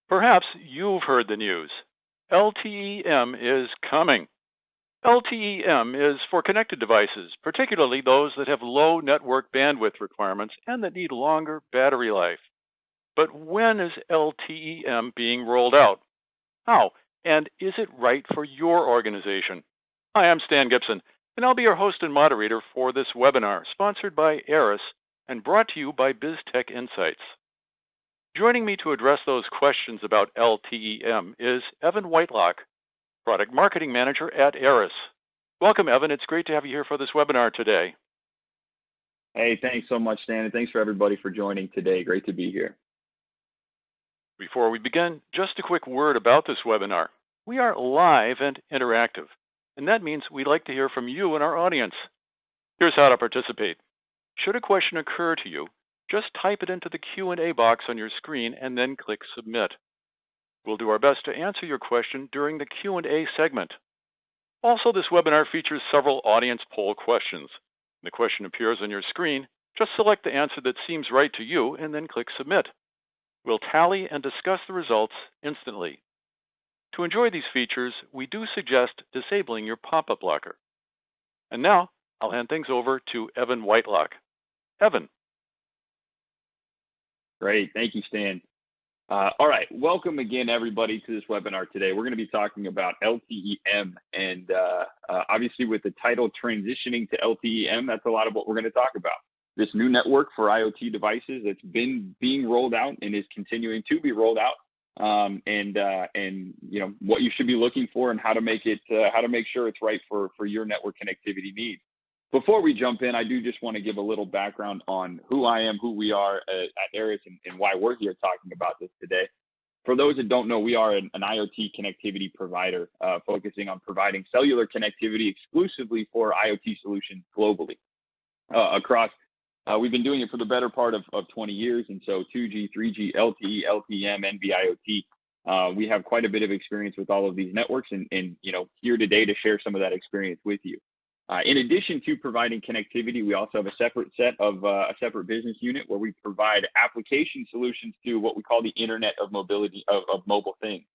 Perhaps you've heard the news. LTE-M is coming. LTE-M is for connected devices, particularly those that have low network bandwidth requirements and that need longer battery life. But when is LTE-M being rolled out? How? And is it right for your organization? Hi, I'm Stan Gibson, and I'll be your host and moderator for this webinar, sponsored by Aeris and brought to you by BizTech Insights. Joining me to address those questions about LTE-M is Evan Whitelock, Product Marketing Manager at Aeris. Welcome, Evan. It's great to have you here for this webinar today. Hey, thanks so much, Stan, and thanks for everybody for joining today. Great to be here. Before we begin, just a quick word about this webinar. We are live and interactive, and that means we'd like to hear from you and our audience. Here's how to participate. Should a question occur to you, just type it into the Q&A box on your screen and then click Submit. We'll do our best to answer your question during the Q&A segment. Also, this webinar features several audience poll questions. When the question appears on your screen, just select the answer that seems right to you and then click Submit. We'll tally and discuss the results instantly. To enjoy these features, we do suggest disabling your pop-up blocker. And now, I'll hand things over to Evan Whitelock. Evan. Great. Thank you, Stan. All right. Welcome again, everybody, to this webinar today. We're going to be talking about LTE-M. And obviously, with the title Transitioning to LTE-M, that's a lot of what we're going to talk about. This new network for IoT devices that's been being rolled out and is continuing to be rolled out, and you know what you should be looking for and how to make sure it's right for your network connectivity needs. Before we jump in, I do just want to give a little background on who I am, who we are at Aeris, and why we're here talking about this today. For those that don't know, we are an IoT connectivity provider focusing on providing cellular connectivity exclusively for IoT solutions globally across. We've been doing it for the better part of 20 years, and so 2G, 3G, LTE, LTE-M, NB-IoT. We have quite a bit of experience with all of these networks, and you know, here today to share some of that experience with you. In addition to providing connectivity, we also have a separate business unit where we provide application solutions to what we call the Internet of Mobility of mobile things,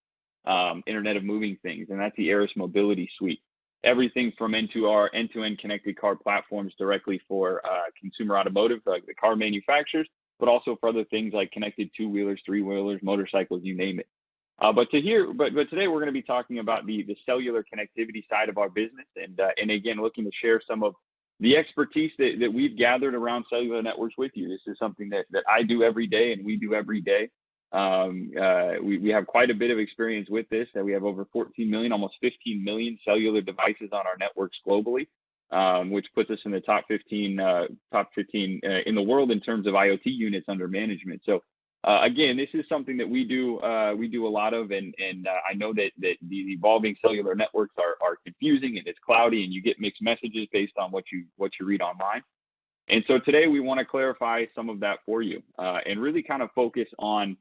Internet of Moving Things, and that's the Aeris Mobility Suite. Everything from our end-to-end connected car platforms directly for consumer automotive, like the car manufacturers, but also for other things like connected two-wheelers, three-wheelers, motorcycles, you name it. But today we're going to be talking about the cellular connectivity side of our business, and again looking to share some of the expertise that we've gathered around cellular networks with you. This is something that I do every day and we do every day. We have quite a bit of experience with this. We have over 14 million, almost 15 million cellular devices on our networks globally, which puts us in the top 15 in the world in terms of IoT units under management. So again, this is something that we do a lot of, and I know that the evolving cellular networks are confusing and it's cloudy, and you get mixed messages based on what you read online. And so today we want to clarify some of that for you, and really kind of focus on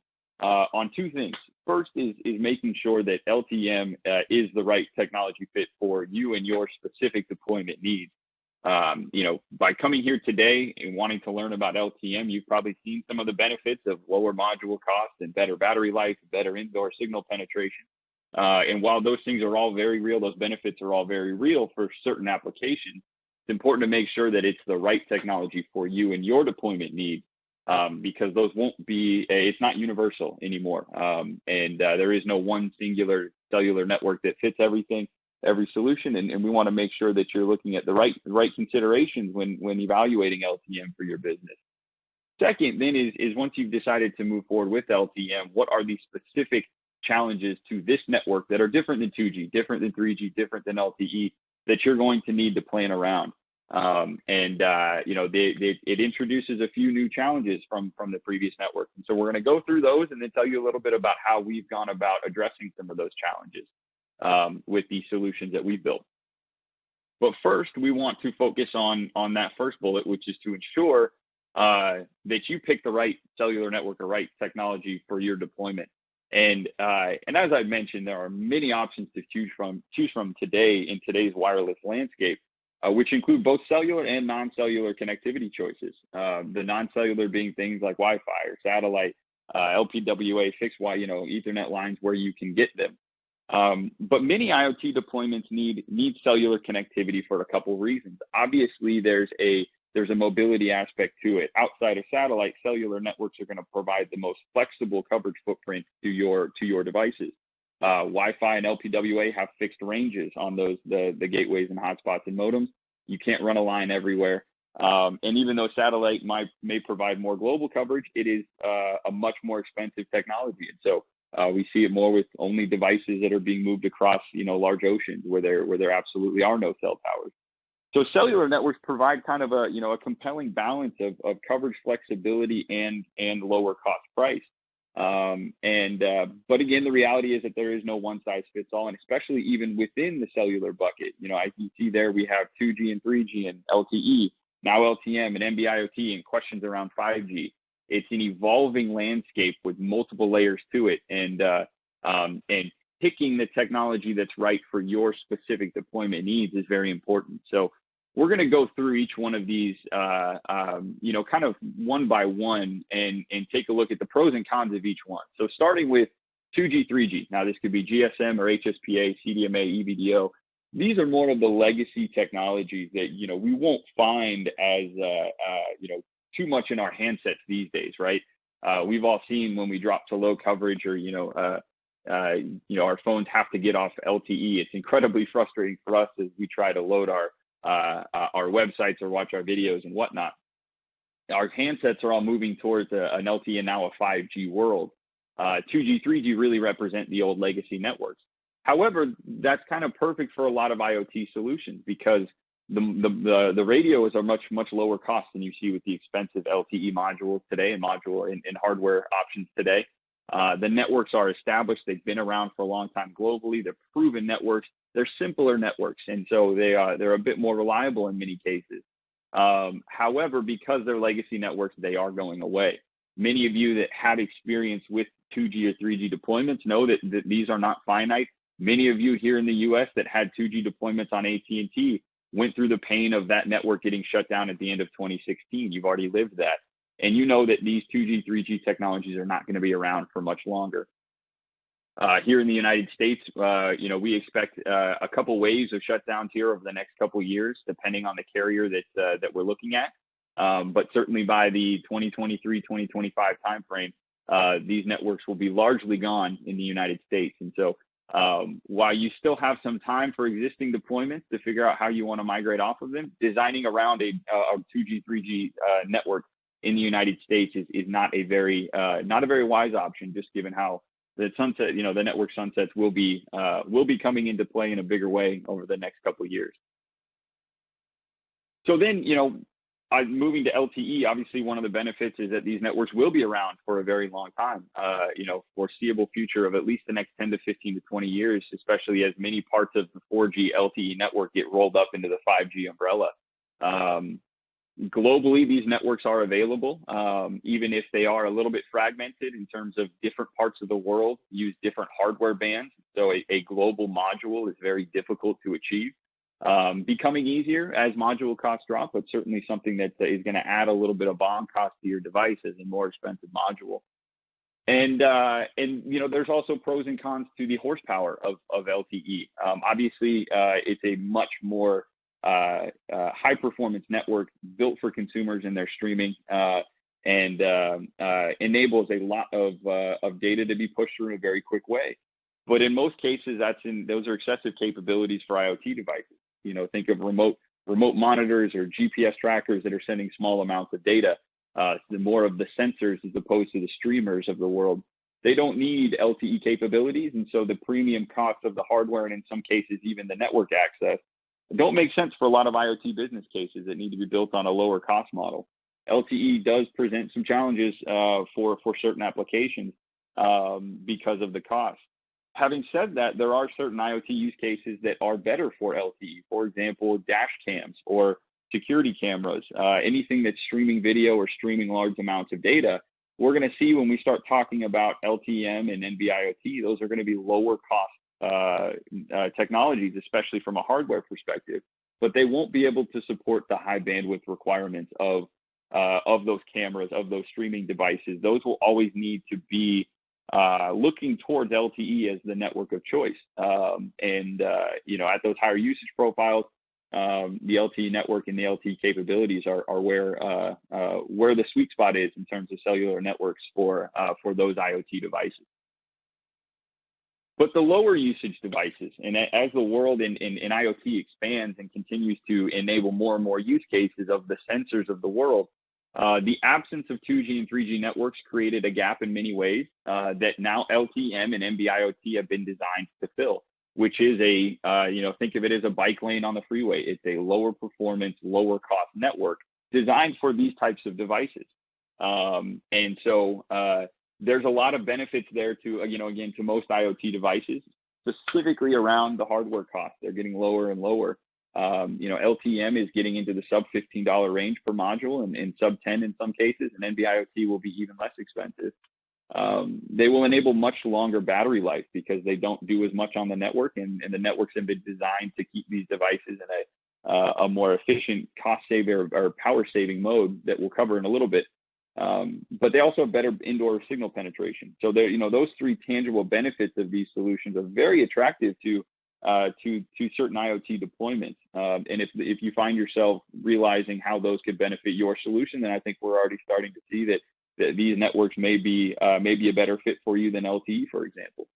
two things. First is making sure that LTE-M is the right technology fit for you and your specific deployment needs. You know, by coming here today and wanting to learn about LTE-M, you've probably seen some of the benefits of lower module costs and better battery life, better indoor signal penetration. And while those things are all very real, those benefits are all very real for certain applications, it's important to make sure that it's the right technology for you and your deployment needs. Because those it's not universal anymore. And there is no one singular cellular network that fits everything, every solution. And we want to make sure that you're looking at the right considerations when evaluating LTE-M for your business. Second, then is once you've decided to move forward with LTE-M, what are the specific challenges to this network that are different than 2G, different than 3G, different than LTE that you're going to need to plan around? You know, it introduces a few new challenges from the previous network. And so we're going to go through those and then tell you a little bit about how we've gone about addressing some of those challenges with the solutions that we've built. But first, we want to focus on that first bullet, which is to ensure that you pick the right cellular network or right technology for your deployment. And as I mentioned, there are many options to choose from today in today's wireless landscape. Which include both cellular and non-cellular connectivity choices. The non-cellular being things like Wi-Fi or satellite, LPWA, fixed wire, Ethernet lines where you can get them. But many IoT deployments need cellular connectivity for a couple reasons. Obviously, there's a mobility aspect to it. Outside of satellite, cellular networks are going to provide the most flexible coverage footprint to your devices. Wi-Fi and LPWA have fixed ranges on those the gateways and hotspots and modems. You can't run a line everywhere. And even though satellite may provide more global coverage, it is a much more expensive technology. And so we see it more with only devices that are being moved across, large oceans where there absolutely are no cell towers. So cellular networks provide kind of a compelling balance of coverage flexibility and lower cost price. But again, the reality is that there is no one size fits all, and especially even within the cellular bucket, I can see there we have 2G and 3G and LTE, now LTE-M and NB-IoT, and questions around 5G. It's an evolving landscape with multiple layers to it, and picking the technology that's right for your specific deployment needs is very important. So we're going to go through each one of these, kind of one by one and take a look at the pros and cons of each one. So starting with 2G, 3G. Now, this could be GSM or HSPA, CDMA, EVDO. These are more of the legacy technologies that, we won't find as, too much in our handsets these days, right? We've all seen when we drop to low coverage or, our phones have to get off LTE. It's incredibly frustrating for us as we try to load our websites or watch our videos and whatnot. Our handsets are all moving towards an LTE and now a 5G world. 2G, 3G really represent the old legacy networks. However, that's kind of perfect for a lot of IoT solutions because the radios are much lower cost than you see with the expensive LTE modules today and module and hardware options today. The networks are established. They've been around for a long time globally. They're proven networks. They're simpler networks, and so they're a bit more reliable in many cases. However, because they're legacy networks, they are going away. Many of you that have experience with 2G or 3G deployments know that these are not finite. Many of you here in the U.S. that had 2G deployments on AT&T went through the pain of that network getting shut down at the end of 2016. You've already lived that. And you know that these 2G, 3G technologies are not going to be around for much longer. Here in the United States, we expect a couple waves of shutdowns here over the next couple years, depending on the carrier that we're looking at. But certainly by the 2023, 2025 timeframe, these networks will be largely gone in the United States. And so while you still have some time for existing deployments to figure out how you want to migrate off of them, designing around a 2G, 3G network in the United States is not a very wise option, just given how the sunset, the network sunsets will be coming into play in a bigger way over the next couple of years. So then, moving to LTE, obviously one of the benefits is that these networks will be around for a very long time, foreseeable future of at least the next 10 to 15 to 20 years, especially as many parts of the 4G LTE network get rolled up into the 5G umbrella. Globally, these networks are available, even if they are a little bit fragmented in terms of different parts of the world use different hardware bands. So a global module is very difficult to achieve. Becoming easier as module costs drop, but certainly something that is going to add a little bit of BOM cost to your device as a more expensive module. And there's also pros and cons to the horsepower of LTE. Obviously, it's a much more high performance network built for consumers and their streaming, and enables a lot of data to be pushed through in a very quick way. But in most cases, those are excessive capabilities for IoT devices. Think of remote monitors or GPS trackers that are sending small amounts of data. The more of the sensors as opposed to the streamers of the world. They don't need LTE capabilities, and so the premium cost of the hardware and in some cases even the network access don't make sense for a lot of IoT business cases that need to be built on a lower cost model. LTE does present some challenges for certain applications because of the cost. Having said that, there are certain IoT use cases that are better for LTE. For example, dash cams or security cameras, anything that's streaming video or streaming large amounts of data. We're going to see when we start talking about LTE-M and NB-IoT, those are going to be lower cost technologies, especially from a hardware perspective, but they won't be able to support the high bandwidth requirements of of those cameras, of those streaming devices, those will always need to be looking towards LTE as the network of choice. At those higher usage profiles, the LTE network and the LTE capabilities are where the sweet spot is in terms of cellular networks for those IoT devices. But the lower usage devices, and as the world in IoT expands and continues to enable more and more use cases of the sensors of the world, the absence of 2G and 3G networks created a gap in many ways that now LTE-M and NB-IoT have been designed to fill, which is think of it as a bike lane on the freeway. It's a lower performance, lower cost network designed for these types of devices. There's a lot of benefits there to most IoT devices, specifically around the hardware cost. They're getting lower and lower. LTE-M is getting into the sub $15 range per module and sub 10 in some cases, and NB-IoT will be even less expensive. They will enable much longer battery life because they don't do as much on the network, and the networks have been designed to keep these devices in a more efficient cost saving or power saving mode that we'll cover in a little bit. But they also have better indoor signal penetration. So those three tangible benefits of these solutions are very attractive to certain IoT deployments. And if you find yourself realizing how those could benefit your solution, then I think we're already starting to see that these networks may be a better fit for you than LTE, for example.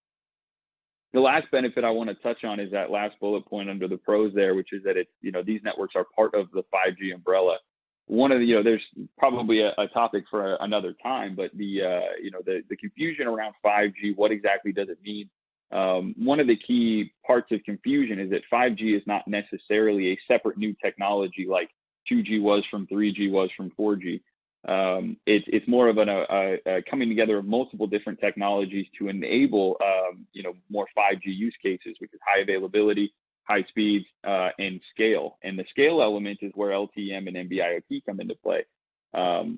The last benefit I want to touch on is that last bullet point under the pros there, which is that these networks are part of the 5G umbrella. There's probably a topic for another time, but the confusion around 5G, what exactly does it mean? One of the key parts of confusion is that 5G is not necessarily a separate new technology like 2G was from 3G was from 4G. It's more of a coming together of multiple different technologies to enable more 5G use cases, which is high availability, high speeds, and scale. And the scale element is where LTE-M and NB-IoT come into play,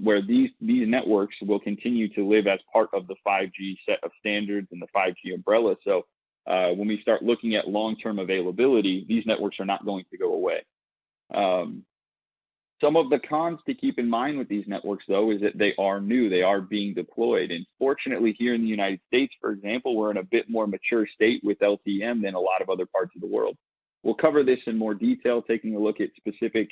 where these networks will continue to live as part of the 5G set of standards and the 5G umbrella. So when we start looking at long-term availability, these networks are not going to go away. Some of the cons to keep in mind with these networks, though, is that they are new. They are being deployed. And fortunately, here in the United States, for example, we're in a bit more mature state with LTE-M than a lot of other parts of the world. We'll cover this in more detail, taking a look at specific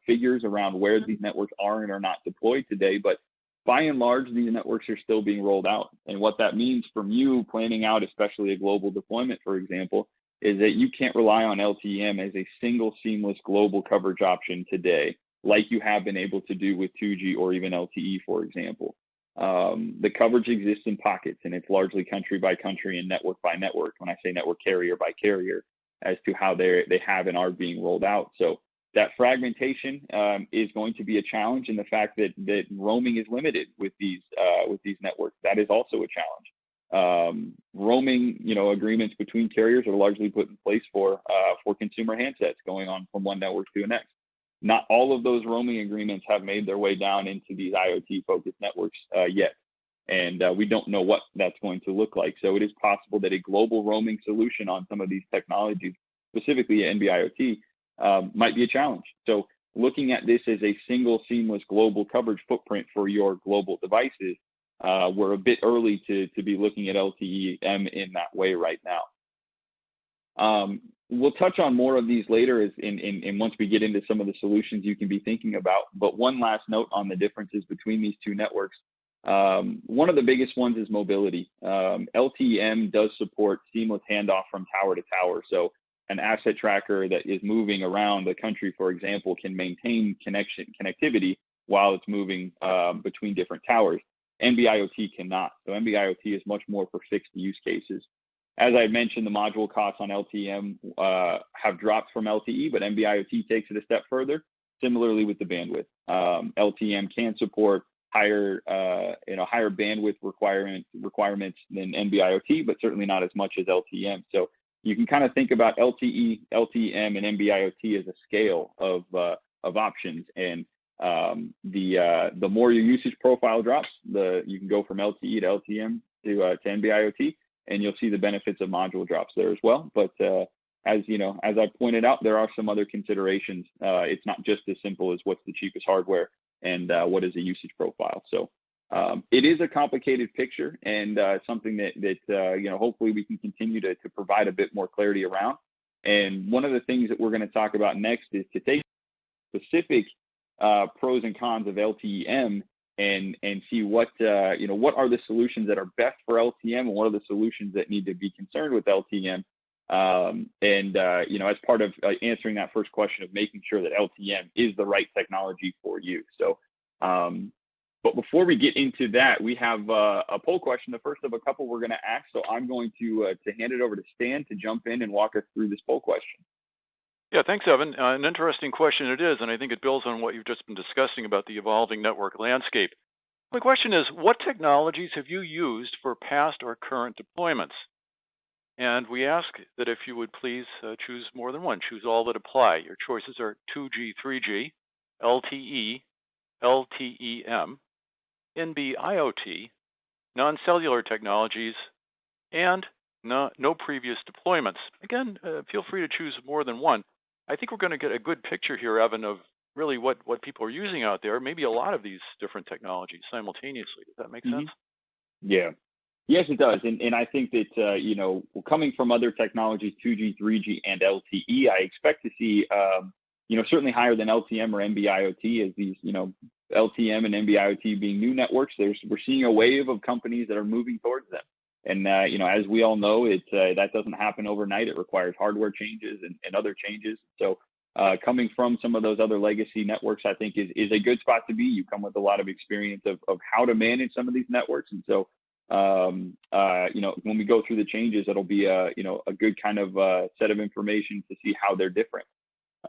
figures around where these networks are and are not deployed today. But by and large, these networks are still being rolled out. And what that means from you planning out, especially a global deployment, for example, is that you can't rely on LTE-M as a single seamless global coverage option today, like you have been able to do with 2G or even LTE, for example. The coverage exists in pockets, and it's largely country by country and network by network. When I say network, carrier by carrier, as to how they have and are being rolled out. So that fragmentation is going to be a challenge, and the fact that roaming is limited with these networks, that is also a challenge. Roaming, agreements between carriers are largely put in place for consumer handsets going on from one network to the next. Not all of those roaming agreements have made their way down into these IoT-focused networks yet, and we don't know what that's going to look like. So it is possible that a global roaming solution on some of these technologies, specifically NB-IoT, might be a challenge. So looking at this as a single seamless global coverage footprint for your global devices, we're a bit early to be looking at LTE-M in that way right now. We'll touch on more of these later in once we get into some of the solutions you can be thinking about. But one last note on the differences between these two networks. One of the biggest ones is mobility. LTE-M does support seamless handoff from tower to tower. So an asset tracker that is moving around the country, for example, can maintain connectivity while it's moving between different towers. NB-IoT cannot. So NB-IoT is much more for fixed use cases. As I mentioned, the module costs on LTE-M have dropped from LTE, but NB-IoT takes it a step further. Similarly with the bandwidth, LTE-M can support higher bandwidth requirements than NB-IoT, but certainly not as much as LTE-M. So you can kind of think about LTE, LTE-M, and NB-IoT as a scale of options. And the more your usage profile drops, you can go from LTE to LTE-M to NB-IoT, and you'll see the benefits of module drops there as well. But as I pointed out, there are some other considerations. It's not just as simple as what's the cheapest hardware. and what is a usage profile. So it is a complicated picture, and something that hopefully we can continue to provide a bit more clarity around. And one of the things that we're going to talk about next is to take specific pros and cons of LTE-M and see what are the solutions that are best for LTE-M, and what are the solutions that need to be concerned with LTE-M. As part of answering that first question of making sure that LTE-M is the right technology for you. So, but before we get into that, we have a poll question, the first of a couple we're going to ask. So I'm going to hand it over to Stan to jump in and walk us through this poll question. Yeah, thanks, Evan. An interesting question it is, and I think it builds on what you've just been discussing about the evolving network landscape. The question is, what technologies have you used for past or current deployments? And we ask that if you would please choose more than one. Choose all that apply. Your choices are 2G, 3G, LTE, LTE-M, NB-IoT, non-cellular technologies, and no previous deployments. Again, feel free to choose more than one. I think we're going to get a good picture here, Evan, of really what people are using out there, maybe a lot of these different technologies simultaneously. Does that make sense? Yeah. Yes, it does. And I think that, coming from other technologies, 2G, 3G, and LTE, I expect to see, certainly higher than LTE-M or NB-IoT as these, LTE-M and NB-IoT being new networks. We're seeing a wave of companies that are moving towards them. And, as we all know, that doesn't happen overnight. It requires hardware changes and other changes. So coming from some of those other legacy networks, I think is a good spot to be. You come with a lot of experience of how to manage some of these networks. And so, when we go through the changes, it'll be a good kind of set of information to see how they're different.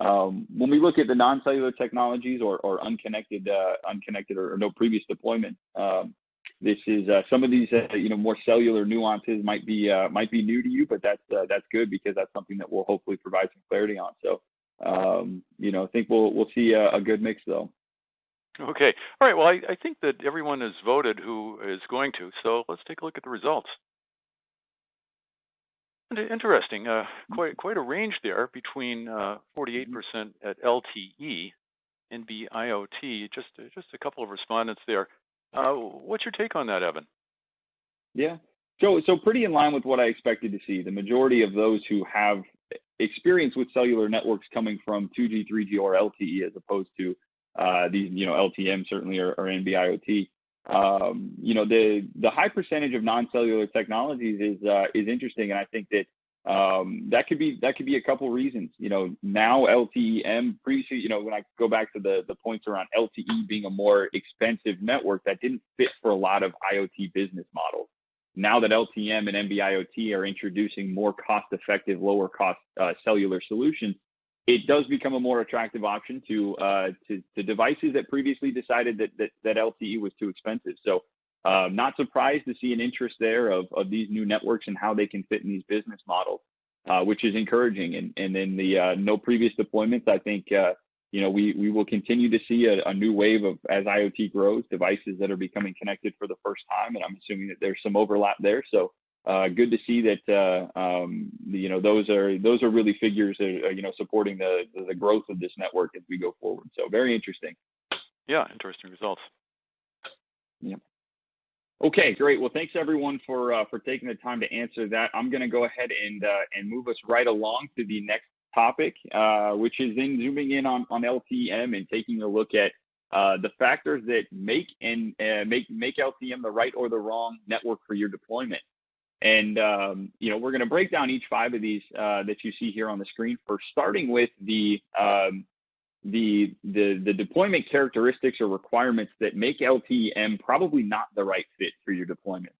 When we look at the non-cellular technologies or unconnected or no previous deployment, this is some of these more cellular nuances might be new to you, but that's good because that's something that we'll hopefully provide some clarity on. So I think we'll see a good mix though. Okay. All right. Well, I think that everyone has voted who is going to. So let's take a look at the results. Interesting. Quite a range there between 48% at LTE and NB-IoT. Just a couple of respondents there. What's your take on that, Evan? Yeah. So pretty in line with what I expected to see. The majority of those who have experience with cellular networks coming from 2G, 3G, or LTE as opposed to these, LTE-M certainly or NB-IoT. The high percentage of non-cellular technologies is interesting, and I think that that could be a couple reasons. Now LTE-M previously, when I go back to the points around LTE being a more expensive network, that didn't fit for a lot of IoT business models. Now that LTE-M and NB-IoT are introducing more cost-effective, lower-cost cellular solutions, it does become a more attractive option to devices that previously decided that LTE was too expensive. So not surprised to see an interest there of these new networks and how they can fit in these business models, which is encouraging. And then the no previous deployments, I think, we will continue to see a new wave of, as IoT grows, devices that are becoming connected for the first time. And I'm assuming that there's some overlap there. So good to see that, those are really figures that, supporting the growth of this network as we go forward. So very interesting. Yeah, interesting results. Yeah. Okay, great. Well, thanks everyone for taking the time to answer that. I'm going to go ahead and move us right along to the next topic, which is zooming in on LTE-M and taking a look at the factors that make LTE-M the right or the wrong network for your deployment. And we're going to break down each 5 of these that you see here on the screen. First, starting with the deployment characteristics or requirements that make LTE-M probably not the right fit for your deployment.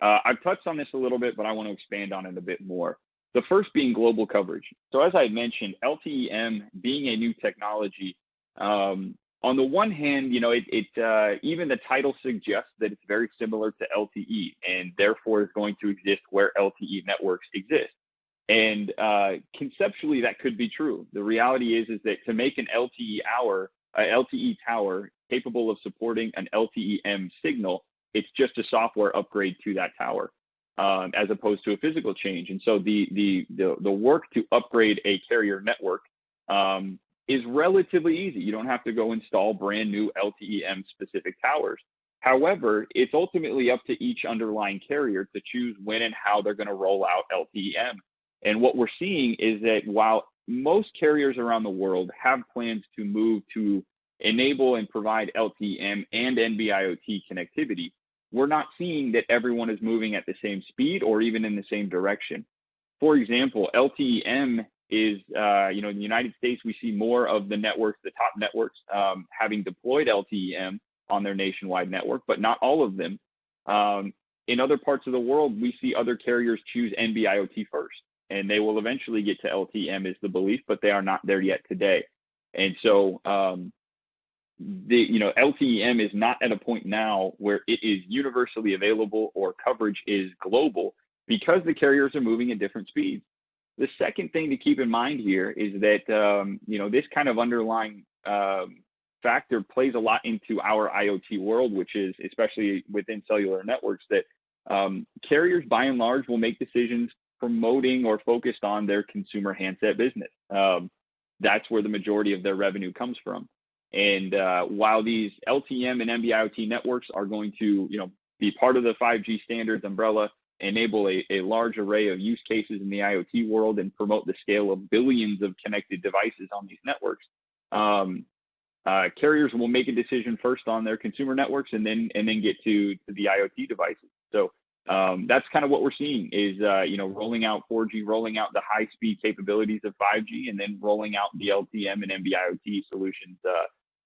I've touched on this a little bit, but I want to expand on it a bit more. The first being global coverage. So as I mentioned, LTE-M being a new technology, on the one hand, even the title suggests that it's very similar to LTE and therefore is going to exist where LTE networks exist. And conceptually, that could be true. The reality is that to make an LTE tower capable of supporting an LTE-M signal, it's just a software upgrade to that tower, as opposed to a physical change. And so the work to upgrade a carrier network is relatively easy. You don't have to go install brand new LTE-M specific towers. However, it's ultimately up to each underlying carrier to choose when and how they're going to roll out LTE-M. And what we're seeing is that while most carriers around the world have plans to move to enable and provide LTE-M and NB-IoT connectivity, we're not seeing that everyone is moving at the same speed or even in the same direction. For example, LTE-M is, in the United States, we see more of the networks, the top networks, having deployed LTE-M on their nationwide network, but not all of them. In other parts of the world, we see other carriers choose NB-IoT first, and they will eventually get to LTE-M is the belief, but they are not there yet today. And so, LTE-M is not at a point now where it is universally available or coverage is global because the carriers are moving at different speeds. The second thing to keep in mind here is that, this kind of underlying factor plays a lot into our IoT world, which is especially within cellular networks, that carriers by and large will make decisions promoting or focused on their consumer handset business. That's where the majority of their revenue comes from. And while these LTE-M and NB-IoT networks are going to, be part of the 5G standards umbrella, enable a large array of use cases in the IoT world and promote the scale of billions of connected devices on these networks, carriers will make a decision first on their consumer networks and then get to the IoT devices. So that's kind of what we're seeing is, rolling out 4G, rolling out the high speed capabilities of 5G, and then rolling out the LTE-M and NB-IoT solutions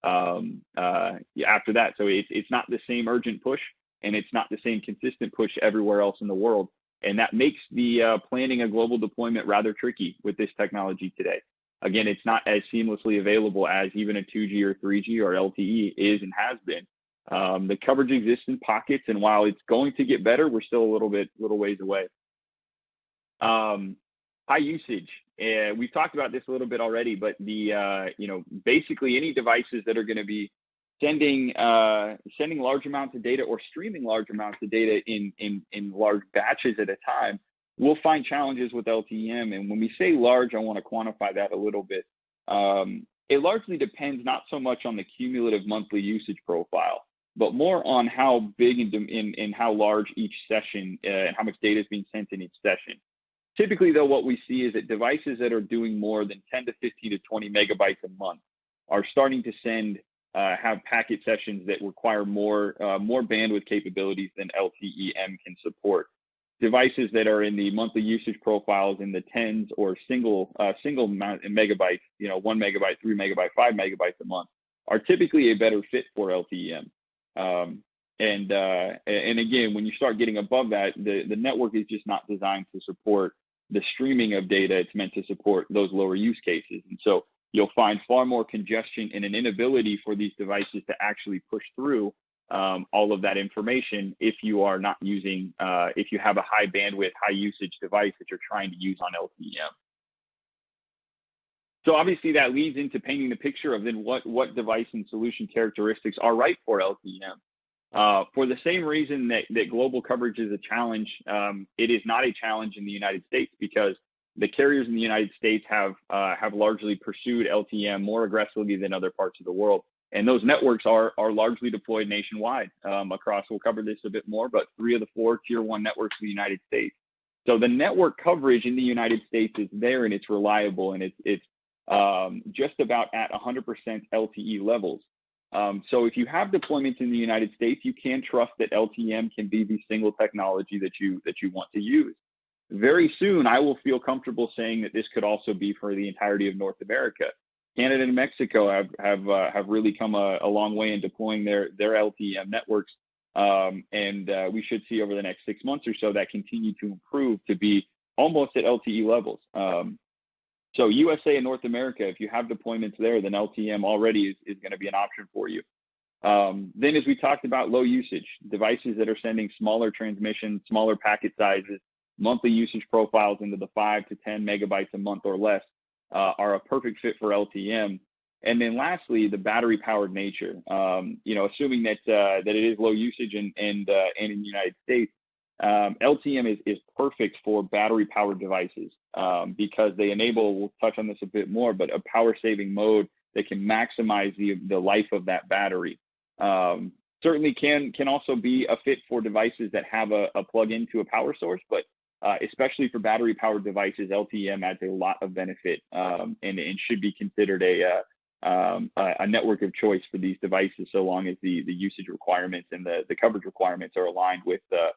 after that. So it's not the same urgent push, and it's not the same consistent push everywhere else in the world. And that makes the planning a global deployment rather tricky with this technology today. Again, it's not as seamlessly available as even a 2G or 3G or LTE is and has been. The coverage exists in pockets, and while it's going to get better, we're still a little ways away. High usage. We've talked about this a little bit already, but basically any devices that are going to be sending large amounts of data or streaming large amounts of data in large batches at a time will find challenges with LTE-M. And when we say large, I want to quantify that a little bit. It largely depends not so much on the cumulative monthly usage profile, but more on how big and how large each session and how much data is being sent in each session. Typically, though, what we see is that devices that are doing more than 10 to 15 to 20 megabytes a month are starting to have packet sessions that require more bandwidth capabilities than LTE-M can support. Devices that are in the monthly usage profiles in the tens or single amount in megabytes, 1 megabyte, 3 megabyte, 5 megabytes a month, are typically a better fit for LTE-M. And again, when you start getting above that, the network is just not designed to support the streaming of data. It's meant to support those lower use cases. And so you'll find far more congestion and an inability for these devices to actually push through all of that information if you are not using, if you have a high bandwidth, high usage device that you're trying to use on LTE-M. So obviously that leads into painting the picture of then what device and solution characteristics are right for LTE-M. For the same reason that global coverage is a challenge, it is not a challenge in the United States because the carriers in the United States have largely pursued LTE-M more aggressively than other parts of the world. And those networks are largely deployed nationwide across, we'll cover this a bit more, but 3 of the 4 tier 1 networks in the United States. So the network coverage in the United States is there and it's reliable and it's just about at 100% LTE levels. So if you have deployments in the United States, you can trust that LTE-M can be the single technology that you want to use. Very soon, I will feel comfortable saying that this could also be for the entirety of North America. Canada and Mexico have really come a long way in deploying their LTE-M networks, and we should see over the next 6 months or so that continue to improve to be almost at LTE levels. So USA and North America, if you have deployments there, then LTE-M already is going to be an option for you. Then as we talked about low usage, devices that are sending smaller transmissions, smaller packet sizes, monthly usage profiles into the 5 to 10 megabytes a month or less are a perfect fit for LTE-M. And then lastly, the battery powered nature, assuming that it is low usage and in the United States, LTE-M is perfect for battery-powered devices because they enable, we'll touch on this a bit more, but a power-saving mode that can maximize the life of that battery. Certainly can also be a fit for devices that have a plug-in to a power source, but especially for battery-powered devices, LTE-M adds a lot of benefit and should be considered a network of choice for these devices, so long as the usage requirements and the coverage requirements are aligned with the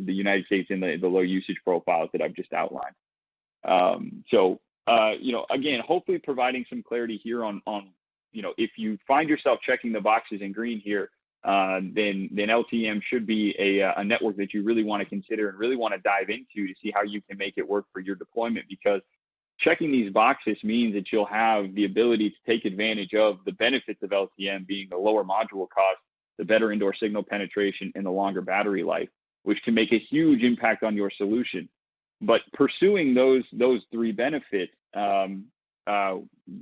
United States and the low usage profiles that I've just outlined. Again, hopefully providing some clarity here on if you find yourself checking the boxes in green here, then LTE-M should be a network that you really want to consider and really want to dive into to see how you can make it work for your deployment, because checking these boxes means that you'll have the ability to take advantage of the benefits of LTE-M, being the lower module cost, the better indoor signal penetration, and the longer battery life, which can make a huge impact on your solution. But pursuing those three benefits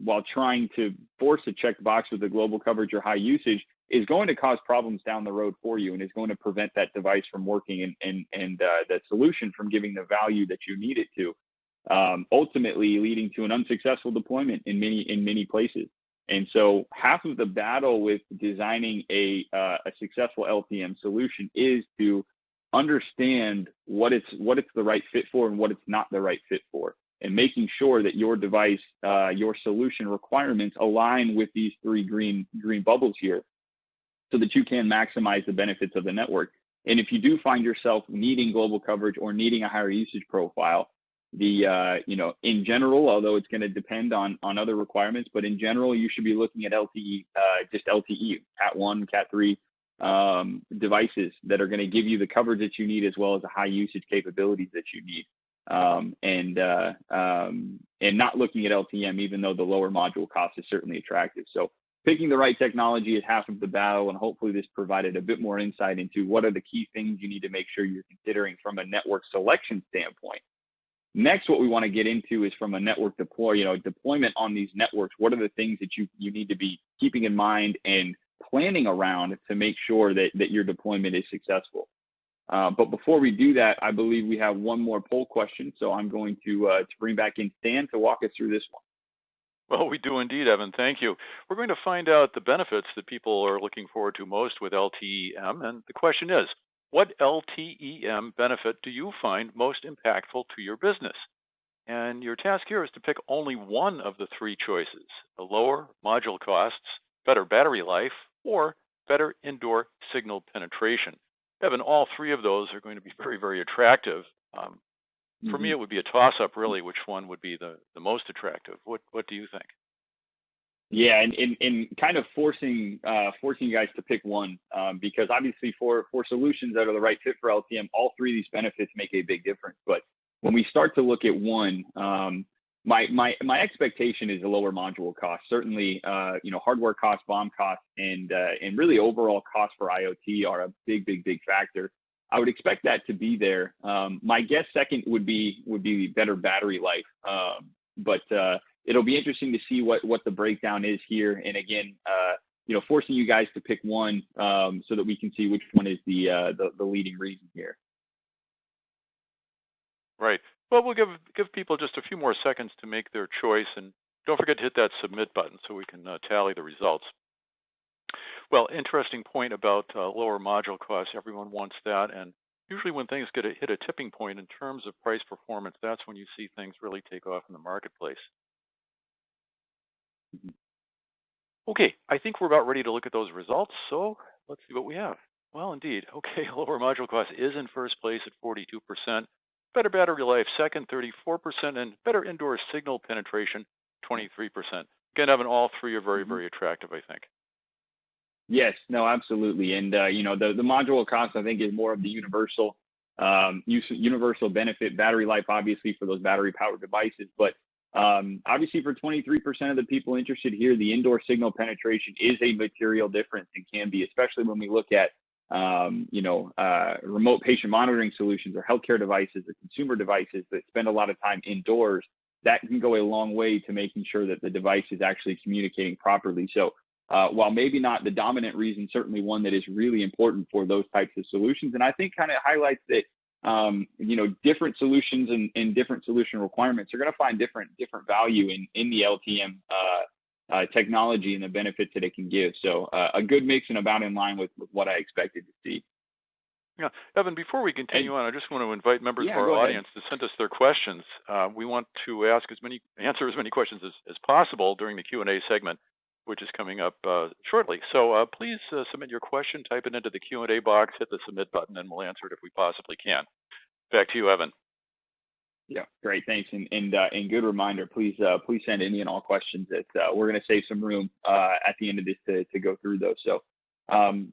while trying to force a checked box with the global coverage or high usage is going to cause problems down the road for you, and is going to prevent that device from working and that solution from giving the value that you need it to, ultimately leading to an unsuccessful deployment in many places. And so half of the battle with designing a successful LTE-M solution is to understand what it's the right fit for and what it's not the right fit for, and making sure that your device, your solution requirements align with these three green bubbles here, so that you can maximize the benefits of the network. And if you do find yourself needing global coverage or needing a higher usage profile, in general, although it's going to depend on other requirements, but in general, you should be looking at LTE, just LTE, Cat 1, Cat 3 devices that are going to give you the coverage that you need, as well as the high usage capabilities that you need. And not looking at LTE-M, even though the lower module cost is certainly attractive. So picking the right technology is half of the battle, and hopefully this provided a bit more insight into what are the key things you need to make sure you're considering from a network selection standpoint. Next, what we want to get into is from a network deployment on these networks. What are the things that you need to be keeping in mind and planning around to make sure that your deployment is successful? But before we do that, I believe we have one more poll question. So I'm going to bring back in Stan to walk us through this one. Well, we do indeed, Evan. Thank you. We're going to find out the benefits that people are looking forward to most with LTE-M. And the question is, what LTE-M benefit do you find most impactful to your business? And your task here is to pick only one of the three choices: the lower module costs, better battery life, or better indoor signal penetration. Evan, all three of those are going to be very, very attractive. For me, it would be a toss-up, really, which one would be the most attractive. What do you think? Yeah, and kind of forcing you guys to pick one, because obviously for solutions that are the right fit for LTE-M, all three of these benefits make a big difference. But when we start to look at one, my expectation is a lower module cost. Certainly, hardware costs, BOM costs, and really overall cost for IoT are a big factor. I would expect that to be there. My guess second would be better battery life, but it'll be interesting to see what the breakdown is here. And again, forcing you guys to pick one so that we can see which one is the leading reason here. Right. Well, we'll give people just a few more seconds to make their choice, and don't forget to hit that submit button so we can tally the results. Well, interesting point about lower module costs. Everyone wants that, and usually when things hit a tipping point in terms of price performance, that's when you see things really take off in the marketplace. Okay, I think we're about ready to look at those results, so let's see what we have. Well, indeed. Okay, lower module cost is in first place at 42%. Better battery life second, 34%, and better indoor signal penetration, 23%. Again, Evan, all three are very, very attractive, I think. Yes, no, absolutely. And, the module cost, I think, is more of the universal benefit, battery life, obviously, for those battery-powered devices. But obviously, for 23% of the people interested here, the indoor signal penetration is a material difference and can be, especially when we look at, remote patient monitoring solutions or healthcare devices or consumer devices that spend a lot of time indoors. That can go a long way to making sure that the device is actually communicating properly. So while maybe not the dominant reason, certainly one that is really important for those types of solutions. And I think kind of highlights that, different solutions and different solution requirements are going to find different value in the LTE-M technology and the benefits that it can give. So a good mix and about in line with what I expected to see. Yeah, Evan, before we continue on, I just want to invite members of our audience to send us their questions. We want to answer as many questions as possible during the Q&A segment, which is coming up shortly. So please submit your question, type it into the Q&A box, hit the submit button, and we'll answer it if we possibly can. Back to you, Evan. Yeah, great, thanks, and good reminder. Please send any and all questions. That we're going to save some room at the end of this to go through those. So,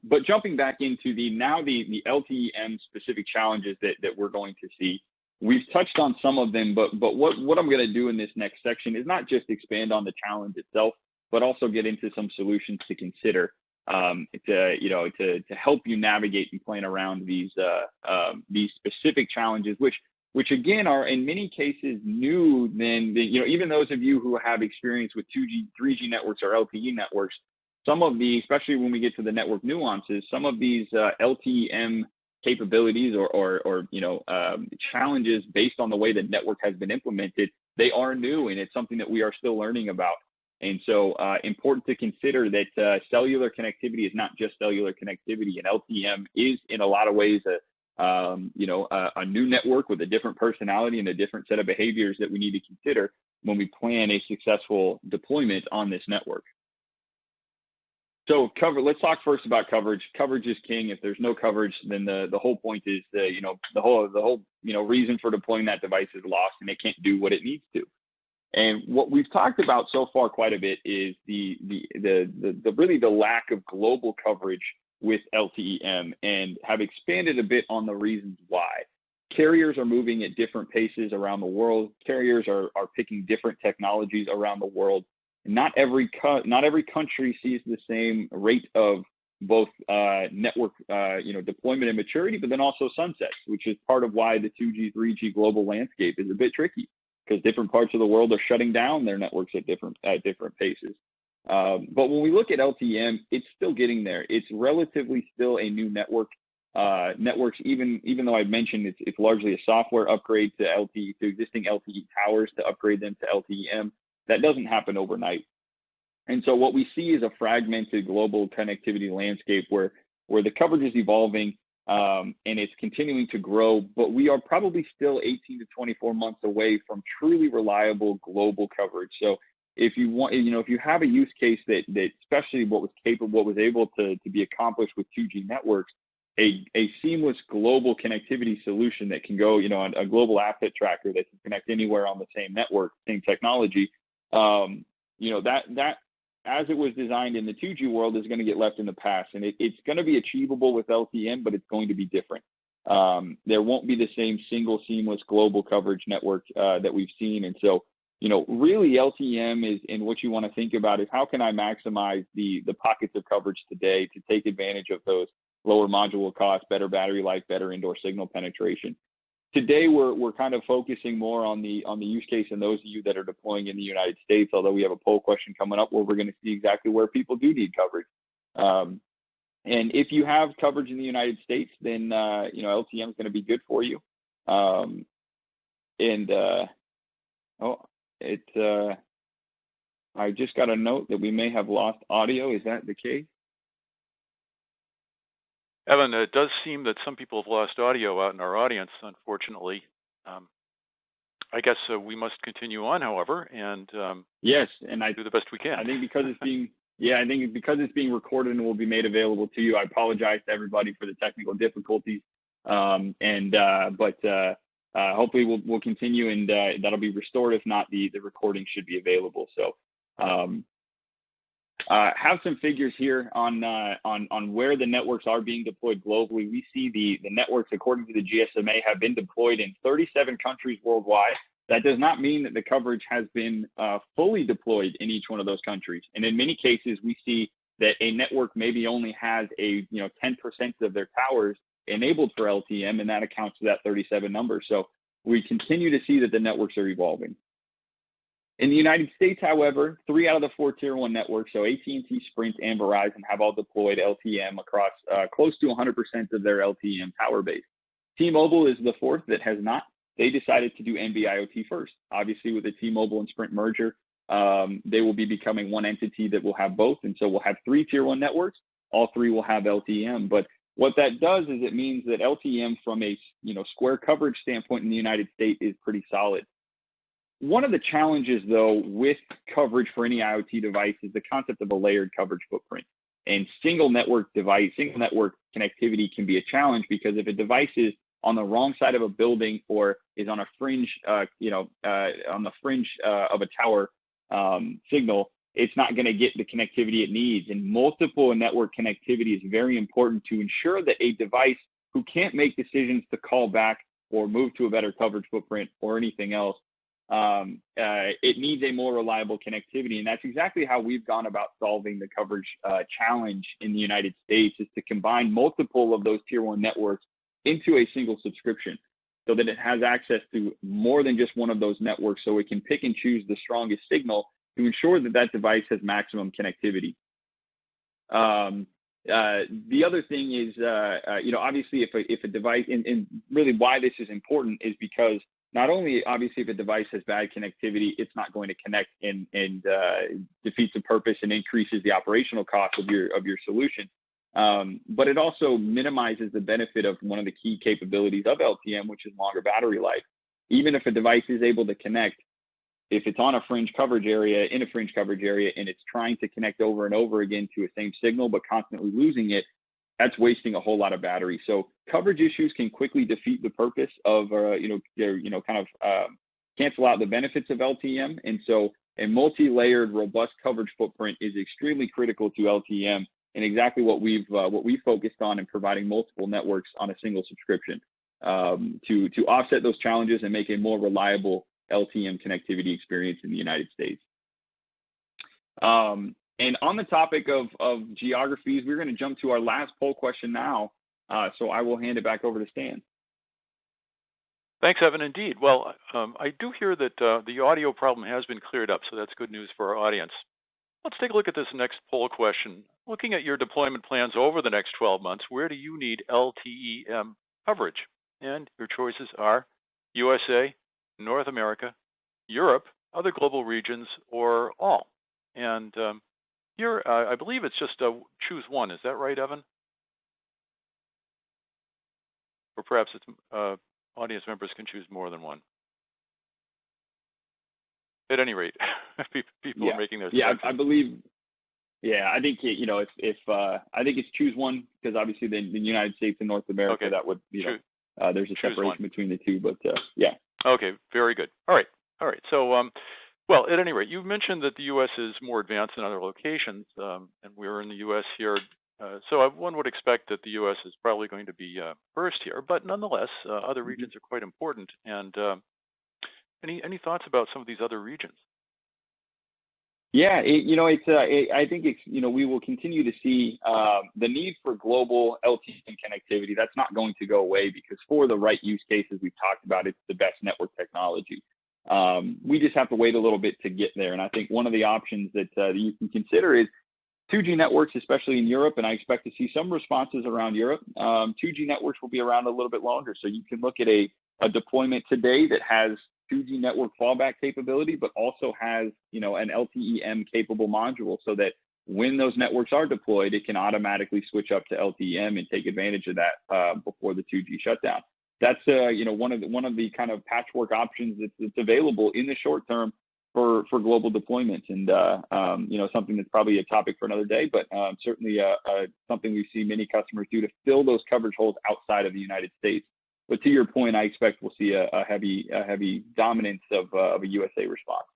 but jumping back into the LTE-M specific challenges that we're going to see, we've touched on some of them. But what I'm going to do in this next section is not just expand on the challenge itself, but also get into some solutions to consider to help you navigate and plan around these specific challenges, which again are in many cases new than even those of you who have experience with 2G, 3G networks or LTE networks. Some of the, especially when we get to the network nuances, some of these LTE-M capabilities or challenges based on the way the network has been implemented, they are new, and it's something that we are still learning about. And so important to consider that cellular connectivity is not just cellular connectivity, and LTE-M is in a lot of ways a new network with a different personality and a different set of behaviors that we need to consider when we plan a successful deployment on this network. So let's talk first about coverage. Coverage is king. If there's no coverage, then the whole point is the whole reason for deploying that device is lost, and it can't do what it needs to. And what we've talked about so far quite a bit is the lack of global coverage with LTE-M, and have expanded a bit on the reasons why. Carriers are moving at different paces around the world. Carriers are picking different technologies around the world. Not every country sees the same rate of both network deployment and maturity, but then also sunsets, which is part of why the 2G, 3G global landscape is a bit tricky, because different parts of the world are shutting down their networks at different paces. But when we look at LTE-M, it's still getting there. It's relatively still a new network. Networks, even though I mentioned it's largely a software upgrade to existing LTE towers to upgrade them to LTE-M, that doesn't happen overnight. And so what we see is a fragmented global connectivity landscape where the coverage is evolving and it's continuing to grow, but we are probably still 18 to 24 months away from truly reliable global coverage. So if you want, if you have a use case that especially what was able to be accomplished with 2G networks, a seamless global connectivity solution that can go, on a global asset tracker that can connect anywhere on the same network, same technology, that as it was designed in the 2G world is going to get left in the past, and it's going to be achievable with LTE-M, but it's going to be different. There won't be the same single seamless global coverage network that we've seen, and so really LTE-M is, and what you want to think about is how can I maximize the pockets of coverage today to take advantage of those lower module costs, better battery life, better indoor signal penetration. Today, we're kind of focusing more on the use case and those of you that are deploying in the United States, although we have a poll question coming up where we're going to see exactly where people do need coverage. And if you have coverage in the United States, then, LTE-M is going to be good for you. I just got a note that we may have lost audio. Is that the case? Evan, it does seem that some people have lost audio out in our audience, unfortunately. I guess we must continue on, however, and yes, and I do the best we can. I think because it's being recorded and will be made available to you, I apologize to everybody for the technical difficulties. But hopefully we'll continue, and that'll be restored. If not, the recording should be available. So. Have some figures here on where the networks are being deployed globally. We see the networks, according to the GSMA, have been deployed in 37 countries worldwide. That does not mean that the coverage has been fully deployed in each one of those countries. And in many cases, we see that a network maybe only has 10% of their towers enabled for LTE-M, and that accounts for that 37 number. So we continue to see that the networks are evolving. In the United States, however, 3 out of the 4 Tier 1 networks, so AT&T, Sprint, and Verizon, have all deployed LTE-M across close to 100% of their LTE-M tower base. T-Mobile is the 4th that has not. They decided to do NB-IoT first. Obviously, with the T-Mobile and Sprint merger, they will be becoming one entity that will have both, and so we'll have 3 Tier 1 networks. All 3 will have LTE-M, but what that does is it means that LTE-M from a square coverage standpoint in the United States is pretty solid. One of the challenges, though, with coverage for any IoT device is the concept of a layered coverage footprint. And single network connectivity can be a challenge, because if a device is on the wrong side of a building or is on a fringe, on the fringe of a tower signal, it's not going to get the connectivity it needs. And multiple network connectivity is very important to ensure that a device who can't make decisions to call back or move to a better coverage footprint or anything else, it needs a more reliable connectivity. And that's exactly how we've gone about solving the coverage challenge in the United States, is to combine multiple of those Tier 1 networks into a single subscription, so that it has access to more than just one of those networks, so it can pick and choose the strongest signal to ensure that that device has maximum connectivity. The other thing is, obviously if a device, and really why this is important is because not only obviously if a device has bad connectivity, it's not going to connect and defeats the purpose and increases the operational cost of your solution. But it also minimizes the benefit of one of the key capabilities of LTE-M, which is longer battery life. Even if a device is able to connect, if it's on a fringe coverage area, in a fringe coverage area, and it's trying to connect over and over again to a same signal, but constantly losing it, that's wasting a whole lot of battery. So coverage issues can quickly defeat the purpose of, cancel out the benefits of LTE-M. And so a multi-layered, robust coverage footprint is extremely critical to LTE-M, and exactly what we focused on in providing multiple networks on a single subscription to offset those challenges and make a more reliable LTE-M connectivity experience in the United States. And on the topic of geographies, we're going to jump to our last poll question now. So I will hand it back over to Stan. Thanks, Evan. Indeed. Well, I do hear that the audio problem has been cleared up, so that's good news for our audience. Let's take a look at this next poll question. Looking at your deployment plans over the next 12 months, where do you need LTE-M coverage? And your choices are USA, North America, Europe, other global regions, or all. And here, I believe it's just choose one. Is that right, Evan? Or perhaps it's audience members can choose more than one. At any rate, people are making their selections. I believe. Yeah, I think if I think it's choose one, because obviously the United States and North America, that would there's a separation between the two, but yeah. Okay, very good. All right. So, well, at any rate, you mentioned that the U.S. is more advanced than other locations, and we're in the U.S. here. So one would expect that the U.S. is probably going to be first here, but nonetheless, other regions are quite important. And any thoughts about some of these other regions? Yeah, I think it's we will continue to see the need for global LTE connectivity. That's not going to go away, because for the right use cases we've talked about, it's the best network technology. We just have to wait a little bit to get there. And I think one of the options that you can consider is 2G networks, especially in Europe, and I expect to see some responses around Europe. 2G networks will be around a little bit longer. So you can look at a deployment today that has 2G network fallback capability, but also has, an LTE-M capable module, so that when those networks are deployed, it can automatically switch up to LTE-M and take advantage of that before the 2G shutdown. That's one of the kind of patchwork options that's available in the short term for global deployments, and something that's probably a topic for another day, but certainly something we see many customers do to fill those coverage holes outside of the United States. But to your point, I expect we'll see a heavy dominance of a USA response.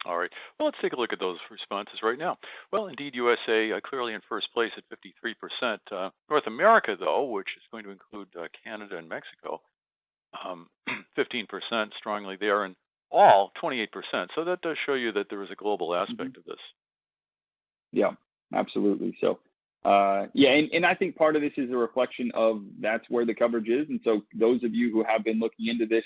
All right. Well, let's take a look at those responses right now. Well, indeed, USA clearly in first place at 53%. North America, though, which is going to include Canada and Mexico, 15% strongly there, and all 28%. So that does show you that there is a global aspect of this. Yeah, absolutely. So, and I think part of this is a reflection of that's where the coverage is. And so those of you who have been looking into this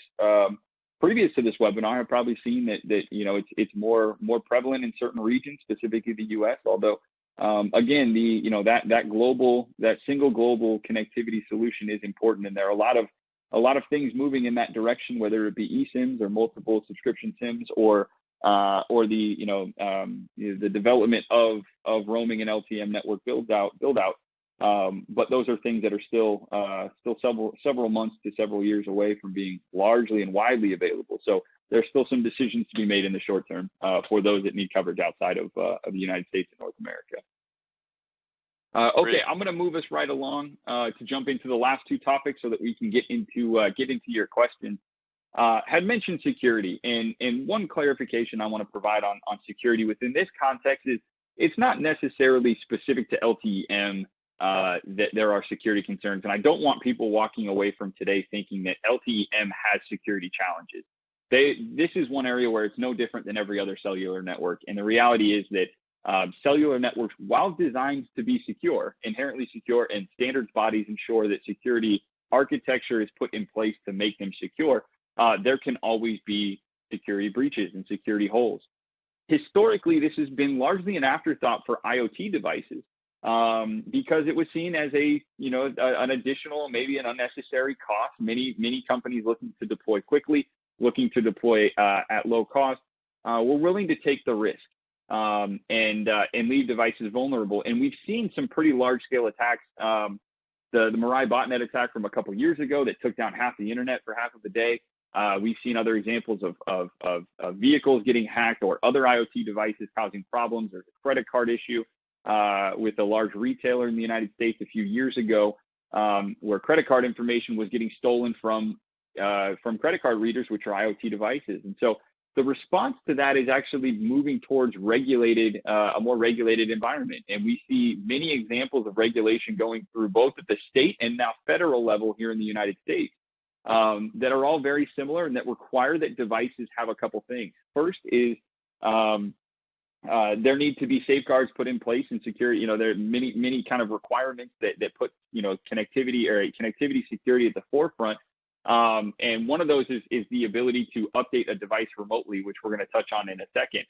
previous to this webinar have probably seen that it's more prevalent in certain regions, specifically the U.S. Although again, that single global connectivity solution is important, and there are a lot of things moving in that direction, whether it be eSIMs or multiple subscription SIMs or the development of roaming and LTE-M network build out. But those are things that are still several months to several years away from being largely and widely available. So there's still some decisions to be made in the short term for those that need coverage outside of the United States and North America. Okay, I'm going to move us right along to jump into the last two topics so that we can get into your questions. Had mentioned security, and one clarification I want to provide on security within this context is it's not necessarily specific to LTE-M that there are security concerns, and I don't want people walking away from today thinking that LTE-M has security challenges. This is one area where it's no different than every other cellular network, and the reality is that cellular networks, while designed to be secure, inherently secure, and standards bodies ensure that security architecture is put in place to make them secure, there can always be security breaches and security holes. Historically, this has been largely an afterthought for IoT devices because it was seen as an additional, maybe an unnecessary cost. Many companies looking to deploy quickly, looking to deploy at low cost, were willing to take the risk and leave devices vulnerable. And we've seen some pretty large-scale attacks. The Mirai botnet attack from a couple years ago that took down half the internet for half of the day. We've seen other examples of vehicles getting hacked or other IoT devices causing problems. There's a credit card issue with a large retailer in the United States a few years ago where credit card information was getting stolen from credit card readers, which are IoT devices. And so the response to that is actually moving towards a more regulated environment. And we see many examples of regulation going through both at the state and now federal level here in the United States that are all very similar and that require that devices have a couple things. First is there need to be safeguards put in place and security. There are many kind of requirements that put connectivity security at the forefront. And one of those is the ability to update a device remotely, which we're going to touch on in a second,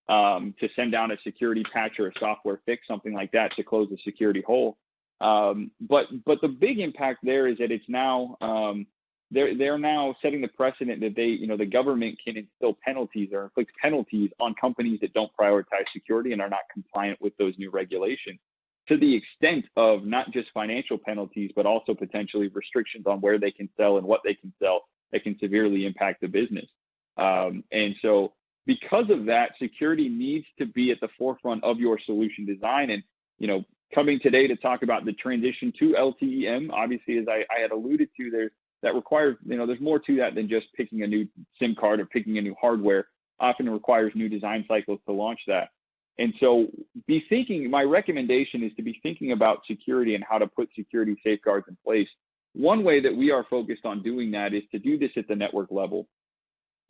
to send down a security patch or a software fix, something like that, to close the security hole. But the big impact there is that it's now they're now setting the precedent that the government can instill penalties or inflict penalties on companies that don't prioritize security and are not compliant with those new regulations, to the extent of not just financial penalties, but also potentially restrictions on where they can sell and what they can sell that can severely impact the business. And so because of that, security needs to be at the forefront of your solution design. And, coming today to talk about the transition to LTE-M, obviously, as I had alluded to, that requires, there's more to that than just picking a new SIM card or picking a new hardware. Often requires new design cycles to launch that. And so my recommendation is to be thinking about security and how to put security safeguards in place. One way that we are focused on doing that is to do this at the network level.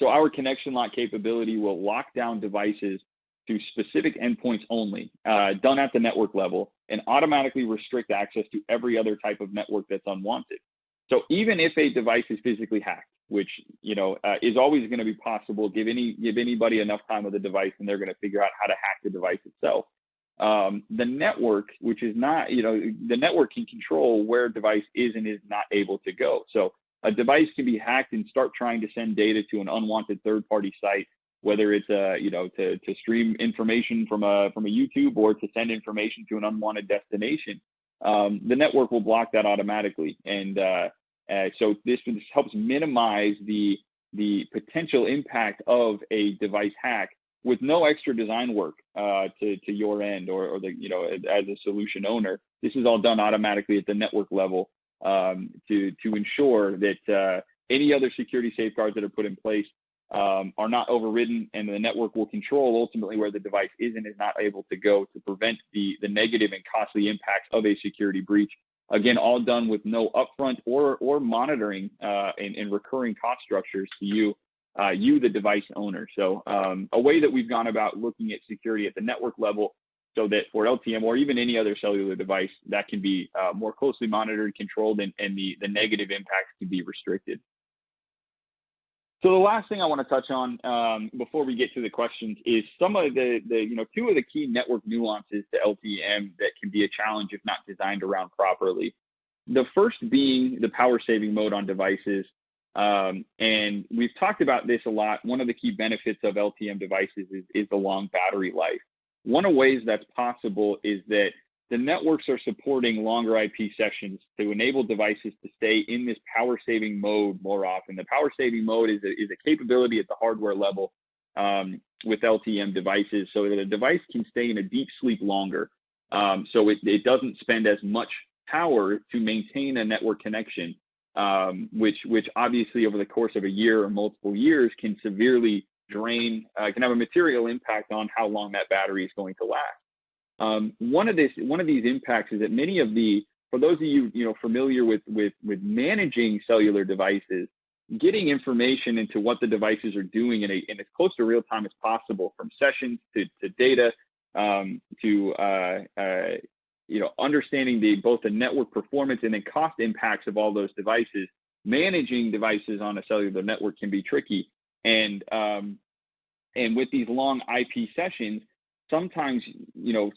So our connection lock capability will lock down devices to specific endpoints only, done at the network level, and automatically restrict access to every other type of network that's unwanted. So even if a device is physically hacked, which is always going to be possible, give anybody enough time with the device and they're going to figure out how to hack the device itself. The network, which is not, the network can control where a device is and is not able to go. So a device can be hacked and start trying to send data to an unwanted third-party site, whether it's to stream information from a YouTube or to send information to an unwanted destination. The network will block that automatically, and so this helps minimize the potential impact of a device hack with no extra design work to your end or as a solution owner. This is all done automatically at the network level to ensure that any other security safeguards that are put in place are not overridden, and the network will control ultimately where the device is and is not able to go to prevent the negative and costly impacts of a security breach. Again, all done with no upfront or monitoring and recurring cost structures to you, the device owner. So a way that we've gone about looking at security at the network level so that for LTE-M or even any other cellular device, that can be more closely monitored, controlled, and the negative impacts can be restricted. So the last thing I want to touch on before we get to the questions is some of the two of the key network nuances to LTE-M that can be a challenge if not designed around properly. The first being the power saving mode on devices. And we've talked about this a lot. One of the key benefits of LTE-M devices is the long battery life. One of the ways that's possible is that the networks are supporting longer IP sessions to enable devices to stay in this power saving mode more often. The power saving mode is a capability at the hardware level with LTE-M devices so that a device can stay in a deep sleep longer. So it doesn't spend as much power to maintain a network connection, which obviously over the course of a year or multiple years can severely drain, can have a material impact on how long that battery is going to last. One of these impacts is that for those of you familiar with managing cellular devices, getting information into what the devices are doing in as close to real time as possible, from sessions to data, to understanding both the network performance and then cost impacts of all those devices. Managing devices on a cellular network can be tricky, and with these long IP sessions, sometimes,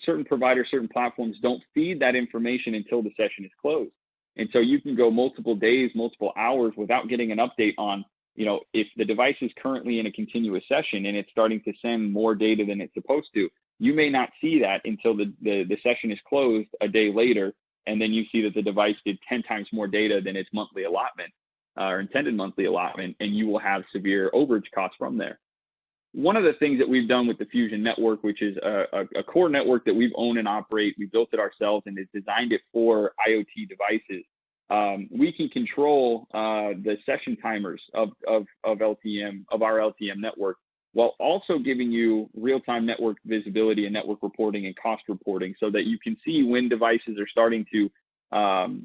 certain providers, certain platforms don't feed that information until the session is closed. And so you can go multiple days, multiple hours without getting an update on, if the device is currently in a continuous session and it's starting to send more data than it's supposed to, you may not see that until the session is closed a day later. And then you see that the device did 10 times more data than its monthly allotment or intended monthly allotment, and you will have severe overage costs from there. One of the things that we've done with the Fusion network, which is a core network that we've owned and operate, we built it ourselves and has designed it for IoT devices. We can control the session timers of LTE-M, of our LTE-M network, while also giving you real-time network visibility and network reporting and cost reporting, so that you can see when devices are starting to,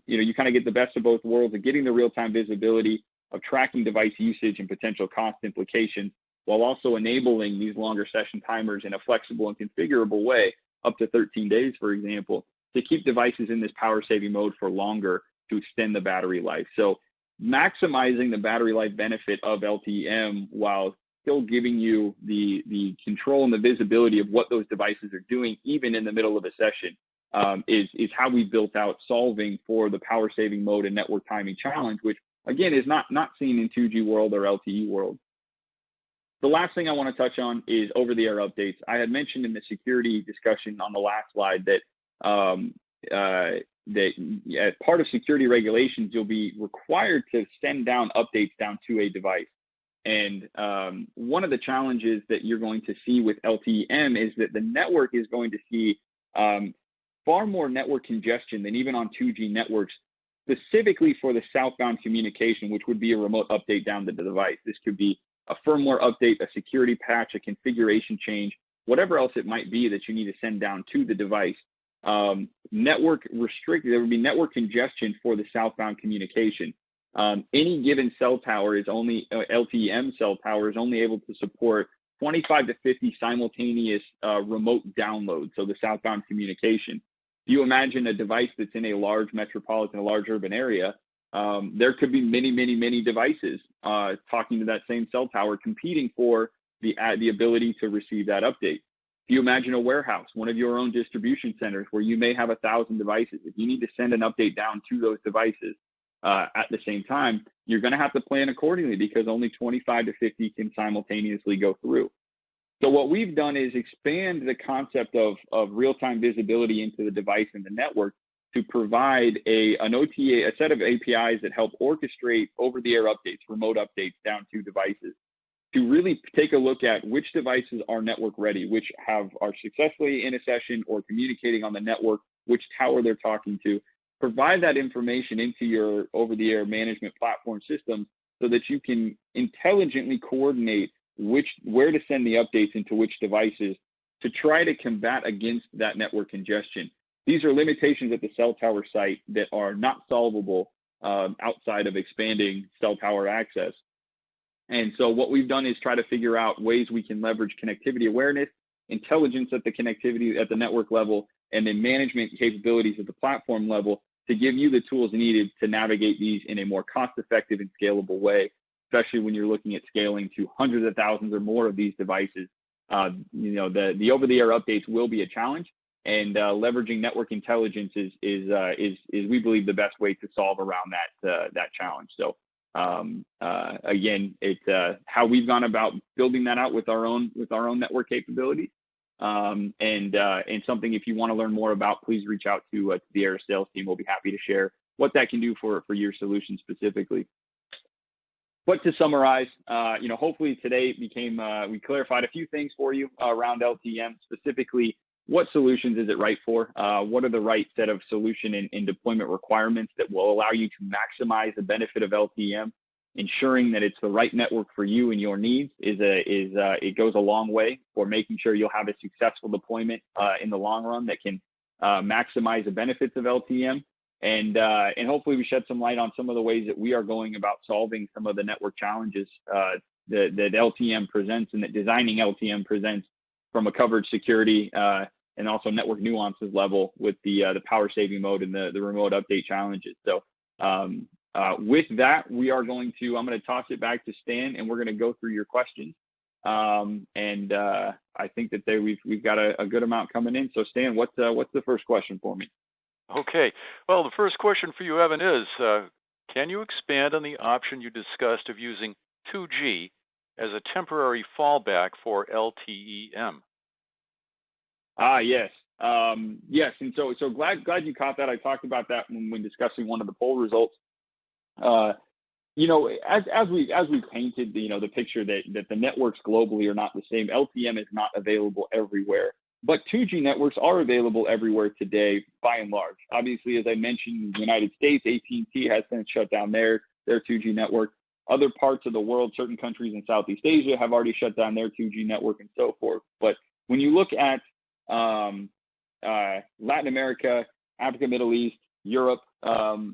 you kind of get the best of both worlds of getting the real-time visibility of tracking device usage and potential cost implications, while also enabling these longer session timers in a flexible and configurable way, up to 13 days, for example, to keep devices in this power saving mode for longer to extend the battery life. So maximizing the battery life benefit of LTE-M while still giving you the control and the visibility of what those devices are doing, even in the middle of a session, is how we built out solving for the power saving mode and network timing challenge, which again is not seen in 2G world or LTE world. The last thing I want to touch on is over-the-air updates. I had mentioned in the security discussion on the last slide that as part of security regulations, you'll be required to send down updates down to a device. And one of the challenges that you're going to see with LTE-M is that the network is going to see far more network congestion than even on 2G networks, specifically for the southbound communication, which would be a remote update down to the device. This could be a firmware update, a security patch, a configuration change, whatever else it might be that you need to send down to the device. Network restricted, there would be network congestion for the southbound communication. Any given cell tower is only, LTE-M cell tower is only able to support 25 to 50 simultaneous remote downloads, so the southbound communication. If you imagine a device that's in a large metropolitan, a large urban area, there could be many devices talking to that same cell tower, competing for the ability to receive that update. If you imagine a warehouse, one of your own distribution centers where you may have 1,000 devices, if you need to send an update down to those devices at the same time, you're going to have to plan accordingly, because only 25 to 50 can simultaneously go through. So what we've done is expand the concept of real-time visibility into the device and the network to provide an OTA, a set of APIs that help orchestrate over-the-air updates, remote updates down to devices, to really take a look at which devices are network ready, which are successfully in a session or communicating on the network, which tower they're talking to. Provide that information into your over-the-air management platform system so that you can intelligently coordinate where to send the updates into which devices to try to combat against that network congestion. These are limitations at the cell tower site that are not solvable outside of expanding cell tower access. And so what we've done is try to figure out ways we can leverage connectivity awareness, intelligence at the connectivity at the network level, and then management capabilities at the platform level to give you the tools needed to navigate these in a more cost-effective and scalable way especially when you're looking at scaling to hundreds of thousands or more of these devices. The over-the-air updates will be a challenge, and leveraging network intelligence is we believe the best way to solve around that challenge. So again, it's how we've gone about building that out with our own network capabilities. And something, if you want to learn more about, please reach out to the Aeris sales team. We'll be happy to share what that can do for your solution specifically. But to summarize, hopefully today we clarified a few things for you around LTE-M, specifically what solutions is it right for? What are the right set of solution and deployment requirements that will allow you to maximize the benefit of LTE-M? Ensuring that it's the right network for you and your needs it goes a long way for making sure you'll have a successful deployment in the long run that can maximize the benefits of LTE-M. And hopefully we shed some light on some of the ways that we are going about solving some of the network challenges that LTE-M presents and that designing LTE-M presents from a coverage, security, and also network nuances level with the power saving mode and the remote update challenges. So with that, I'm going to toss it back to Stan, and we're going to go through your questions. I think that we've got a good amount coming in. So Stan, what's the first question for me? Okay. Well, the first question for you, Evan, is can you expand on the option you discussed of using 2G as a temporary fallback for LTE-M? Yes. Yes. And so glad you caught that. I talked about that when discussing one of the poll results. As we painted the picture that the networks globally are not the same, LTE-M is not available everywhere. But 2G networks are available everywhere today, by and large. Obviously, as I mentioned, in the United States, AT&T has since shut down their 2G network. Other parts of the world, certain countries in Southeast Asia have already shut down their 2G network and so forth. But when you look at Latin America, Africa, Middle East, Europe,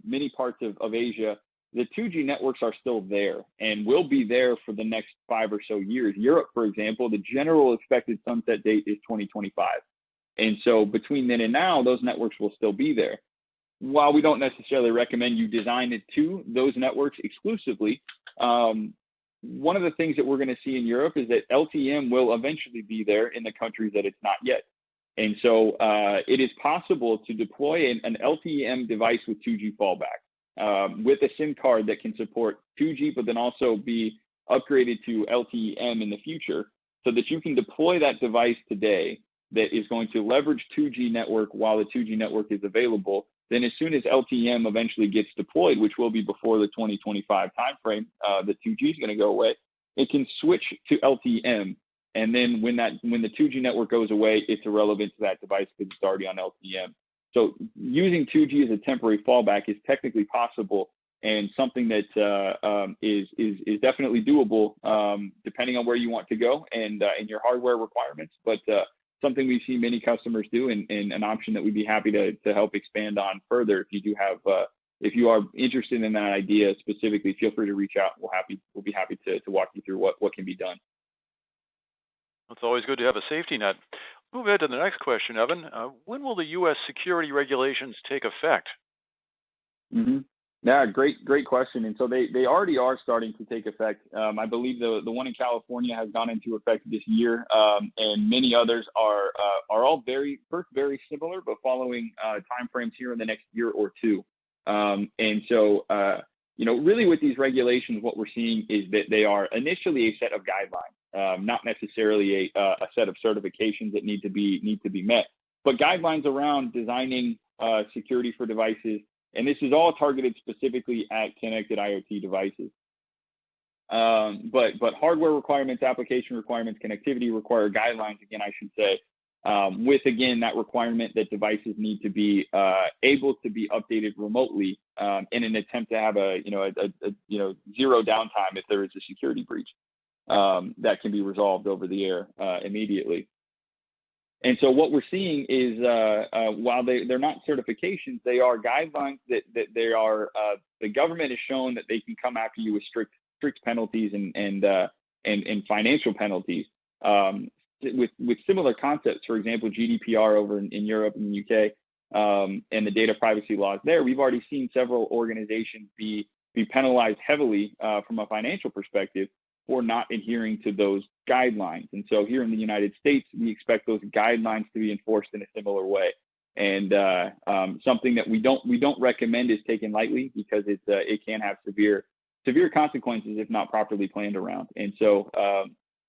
many parts of Asia, the 2G networks are still there and will be there for the next 5 or so years. Europe, for example, the general expected sunset date is 2025. And so between then and now, those networks will still be there. While we don't necessarily recommend you design it to those networks exclusively, one of the things that we're going to see in Europe is that LTE-M will eventually be there in the countries that it's not yet. And so it is possible to deploy an LTE-M device with 2G fallback. With a SIM card that can support 2G, but then also be upgraded to LTE-M in the future, so that you can deploy that device today that is going to leverage 2G network while the 2G network is available. Then as soon as LTE-M eventually gets deployed, which will be before the 2025 timeframe, the 2G is going to go away, it can switch to LTE-M. And then when the 2G network goes away, it's irrelevant to that device because it's already on LTE-M. So using 2G as a temporary fallback is technically possible and something that is definitely doable depending on where you want to go and your hardware requirements. But something we've seen many customers do and an option that we'd be happy to help expand on further. If you are interested in that idea specifically, feel free to reach out. We'll be happy to walk you through what can be done. It's always good to have a safety net. Move ahead to the next question, Evan. When will the U.S. security regulations take effect? Mm-hmm. Yeah, great question. And so they already are starting to take effect. I believe the one in California has gone into effect this year, and many others are all very similar, but following timeframes here in the next year or two. And so really with these regulations, what we're seeing is that they are initially a set of guidelines, not necessarily a set of certifications that need to be met, but guidelines around designing security for devices. And this is all targeted specifically at connected IoT devices. But hardware requirements, application requirements, connectivity require guidelines, again, I should say, with, again, that requirement that devices need to be able to be updated remotely in an attempt to have a zero downtime if there is a security breach that can be resolved over the air immediately. And so what we're seeing is while they're not certifications, they are guidelines that they are the government has shown that they can come after you with strict penalties and financial penalties with similar concepts. For example, GDPR over in Europe and the UK and the data privacy laws there. We've already seen several organizations be be penalized heavily from a financial perspective for not adhering to those guidelines. And so here in the United States, we expect those guidelines to be enforced in a similar way. And something that we don't recommend is taken lightly, because it can have severe consequences if not properly planned around. And so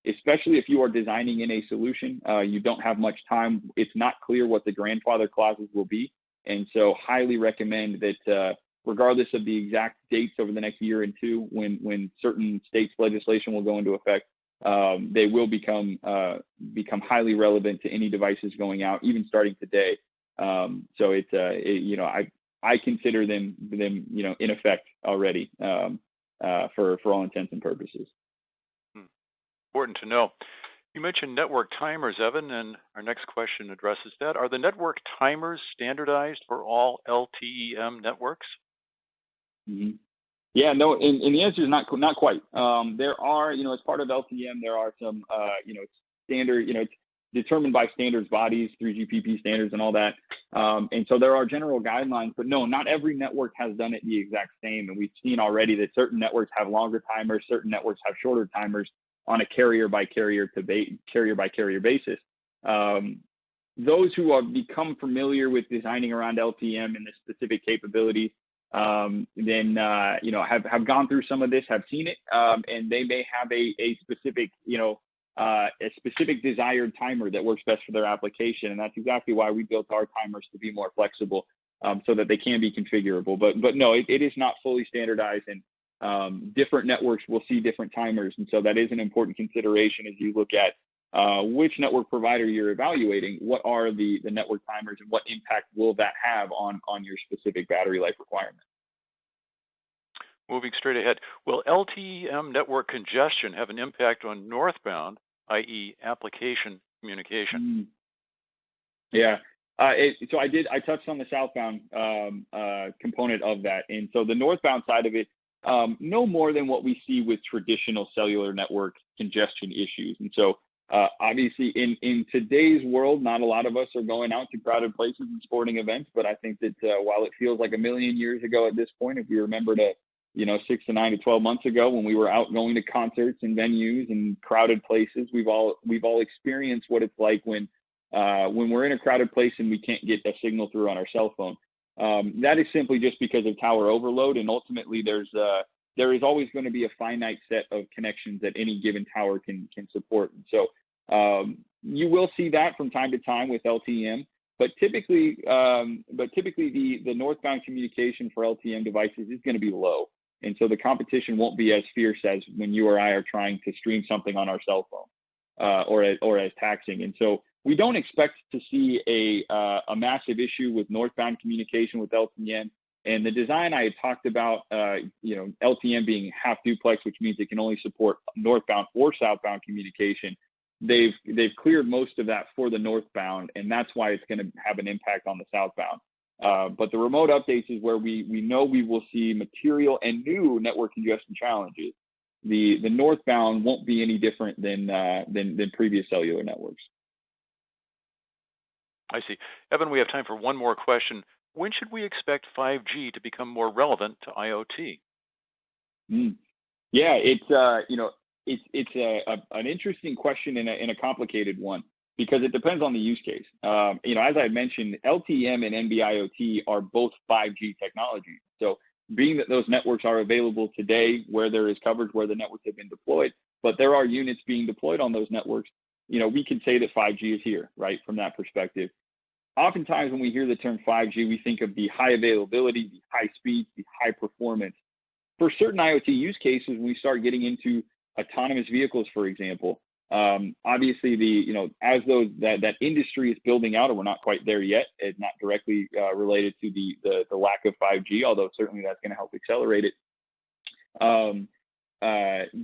especially if you are designing in a solution, you don't have much time. It's not clear what the grandfather clauses will be. And so highly recommend that regardless of the exact dates over the next year and two, when certain states' legislation will go into effect, they will become highly relevant to any devices going out, even starting today. So I consider them in effect already for all intents and purposes. Important to know. You mentioned network timers, Evan, and our next question addresses that. Are the network timers standardized for all LTE-M networks? Mm-hmm. Yeah, no, and the answer is not quite. There are, as part of LTE-M, there are some, standard, it's determined by standards bodies, 3GPP standards and all that. And so there are general guidelines, but no, not every network has done it the exact same. And we've seen already that certain networks have longer timers, certain networks have shorter timers on a carrier by carrier basis. Those who have become familiar with designing around LTE-M and the specific capabilities, then have gone through some of this, have seen it, and they may have a specific desired timer that works best for their application, and that's exactly why we built our timers to be more flexible, so that they can be configurable. But no, it is not fully standardized, and different networks will see different timers, and so that is an important consideration as you look at which network provider you're evaluating. What are the network timers, and what impact will that have on your specific battery life requirement? Moving straight ahead, will LTE-M network congestion have an impact on northbound, i.e. application communication? Yeah. So I touched on the southbound component of that. And so the northbound side of it, no more than what we see with traditional cellular network congestion issues. And so obviously in today's world, not a lot of us are going out to crowded places and sporting events, but I think that while it feels like a million years ago at this point, if we remember to 6 to 9 to 12 months ago when we were out going to concerts and venues and crowded places, we've all experienced what it's like when we're in a crowded place and we can't get a signal through on our cell phone. That is simply just because of tower overload, and ultimately there is always going to be a finite set of connections that any given tower can support. And so you will see that from time to time with LTE-M, but typically the northbound communication for LTE-M devices is going to be low. And so the competition won't be as fierce as when you or I are trying to stream something on our cell phone or as taxing. And so we don't expect to see a massive issue with northbound communication with LTE-M. And the design I had talked about, LTE-M being half duplex, which means it can only support northbound or southbound communication. They've cleared most of that for the northbound, and that's why it's going to have an impact on the southbound. But the remote updates is where we know we will see material and new network congestion challenges. The northbound won't be any different than previous cellular networks. I see. Evan, we have time for one more question. When should we expect 5G to become more relevant to IoT? Yeah, it's an interesting question and a complicated one, because it depends on the use case. As I mentioned, LTE-M and NB-IoT are both 5G technologies. So being that those networks are available today where there is coverage, where the networks have been deployed, but there are units being deployed on those networks, we can say that 5G is here, right, from that perspective. Oftentimes when we hear the term 5G, we think of the high availability, the high speed, the high performance. For certain IoT use cases, when we start getting into autonomous vehicles, for example, obviously as that industry is building out, and we're not quite there yet, it's not directly related to the lack of 5G, although certainly that's going to help accelerate it.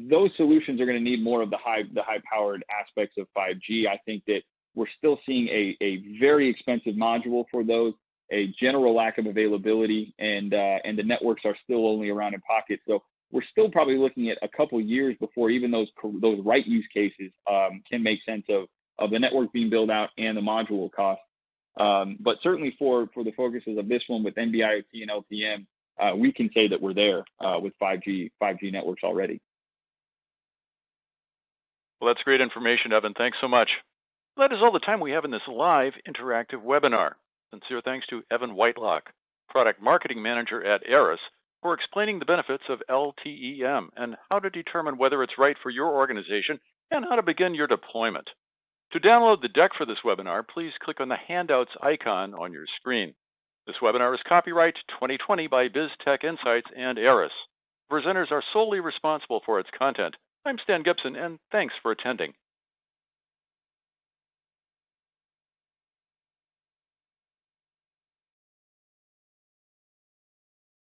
Those solutions are going to need more of the high powered aspects of 5G. I think that we're still seeing a very expensive module for those, a general lack of availability, and the networks are still only around in pockets. So we're still probably looking at a couple years before even those right use cases can make sense of the network being built out and the module cost. But certainly for the focuses of this one with NB-IoT and LTE-M, we can say that we're there with 5G networks already. Well, that's great information, Evan. Thanks so much. That is all the time we have in this live interactive webinar. Sincere thanks to Evan Whitelock, Product Marketing Manager at Aeris, for explaining the benefits of LTE-M and how to determine whether it's right for your organization and how to begin your deployment. To download the deck for this webinar, please click on the Handouts icon on your screen. This webinar is copyright 2020 by BizTech Insights and Aeris. Presenters are solely responsible for its content. I'm Stan Gibson, and thanks for attending.